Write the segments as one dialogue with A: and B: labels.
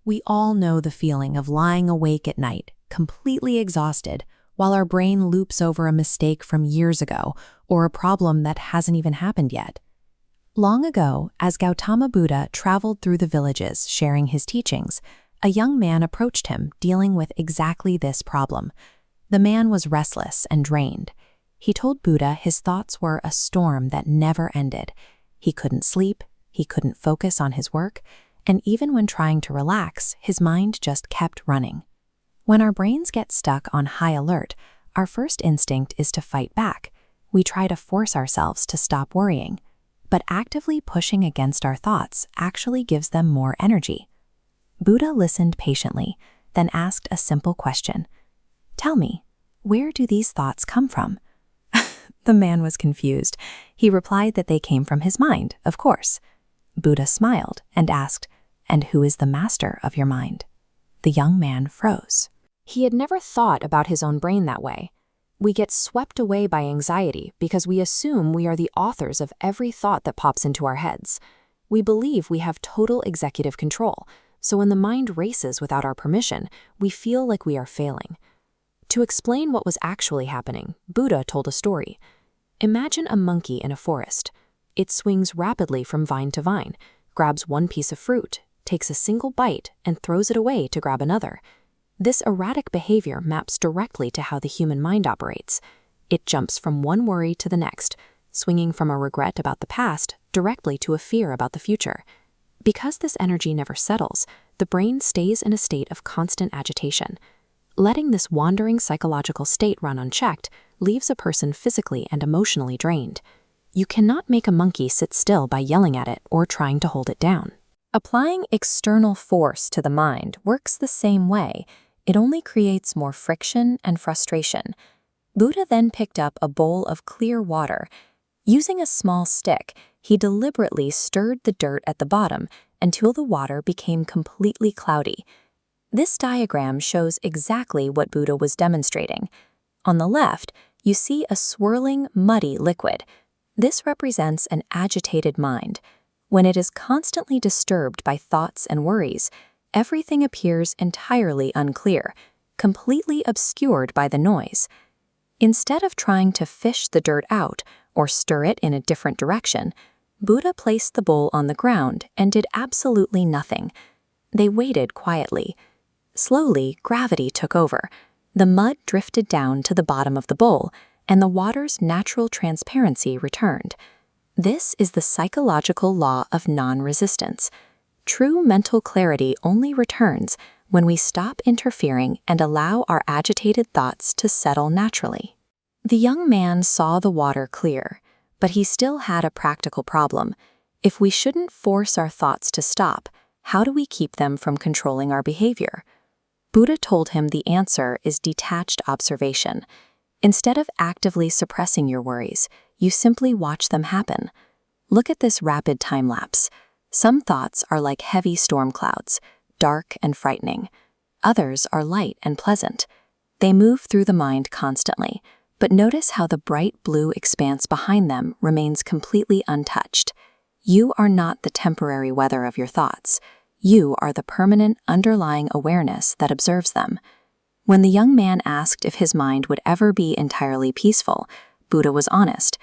A: We all know the feeling of lying awake at night, completely exhausted, while our brain loops over a mistake from years ago or a problem that hasn't even happened yet. Long ago, as Gautama Buddha traveled through the villages sharing his teachings, a young man approached him dealing with exactly this problem. The man was restless and drained. He told Buddha his thoughts were a storm that never ended. He couldn't sleep, he couldn't focus on his work, and even when trying to relax, his mind just kept running. When our brains get stuck on high alert, our first instinct is to fight back. We try to force ourselves to stop worrying. But actively pushing against our thoughts actually gives them more energy. Buddha listened patiently, then asked a simple question. "Tell me, where do these thoughts come from?" The man was confused. He replied that they came from his mind, of course. Buddha smiled and asked, "And who is the master of your mind?" The young man froze. He had never thought about his own brain that way. We get swept away by anxiety because we assume we are the authors of every thought that pops into our heads. We believe we have total executive control, so when the mind races without our permission, we feel like we are failing. To explain what was actually happening, Buddha told a story. Imagine a monkey in a forest. It swings rapidly from vine to vine, grabs one piece of fruit, takes a single bite, and throws it away to grab another. This erratic behavior maps directly to how the human mind operates. It jumps from one worry to the next, swinging from a regret about the past directly to a fear about the future. Because this energy never settles, the brain stays in a state of constant agitation. Letting this wandering psychological state run unchecked leaves a person physically and emotionally drained. You cannot make a monkey sit still by yelling at it or trying to hold it down. Applying external force to the mind works the same way. It only creates more friction and frustration. Buddha then picked up a bowl of clear water. Using a small stick, he deliberately stirred the dirt at the bottom until the water became completely cloudy. This diagram shows exactly what Buddha was demonstrating. On the left, you see a swirling, muddy liquid. This represents an agitated mind. When it is constantly disturbed by thoughts and worries, everything appears entirely unclear, completely obscured by the noise. Instead of trying to fish the dirt out or stir it in a different direction, Buddha placed the bowl on the ground and did absolutely nothing. They waited quietly. Slowly, gravity took over. The mud drifted down to the bottom of the bowl, and the water's natural transparency returned. This is the psychological law of non-resistance. True mental clarity only returns when we stop interfering and allow our agitated thoughts to settle naturally. The young man saw the water clear, but he still had a practical problem. If we shouldn't force our thoughts to stop, how do we keep them from controlling our behavior? Buddha told him the answer is detached observation. Instead of actively suppressing your worries, you simply watch them happen. Look at this rapid time lapse. Some thoughts are like heavy storm clouds, dark and frightening. Others are light and pleasant. They move through the mind constantly, but notice how the bright blue expanse behind them remains completely untouched. You are not the temporary weather of your thoughts. You are the permanent underlying awareness that observes them. When the young man asked if his mind would ever be entirely peaceful, Buddha was honest.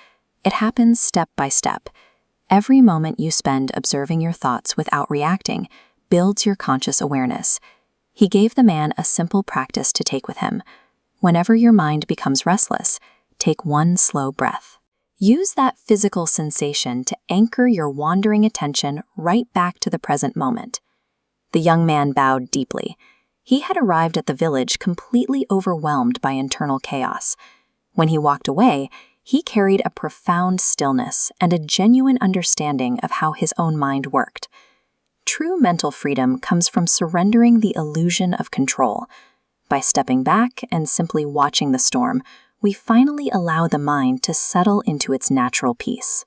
A: It happens step by step. Every moment you spend observing your thoughts without reacting builds your conscious awareness. He gave the man a simple practice to take with him. Whenever your mind becomes restless, take one slow breath. Use that physical sensation to anchor your wandering attention right back to the present moment. The young man bowed deeply. He had arrived at the village completely overwhelmed by internal chaos. When he walked away, he carried a profound stillness and a genuine understanding of how his own mind worked. True mental freedom comes from surrendering the illusion of control. By stepping back and simply watching the storm, we finally allow the mind to settle into its natural peace.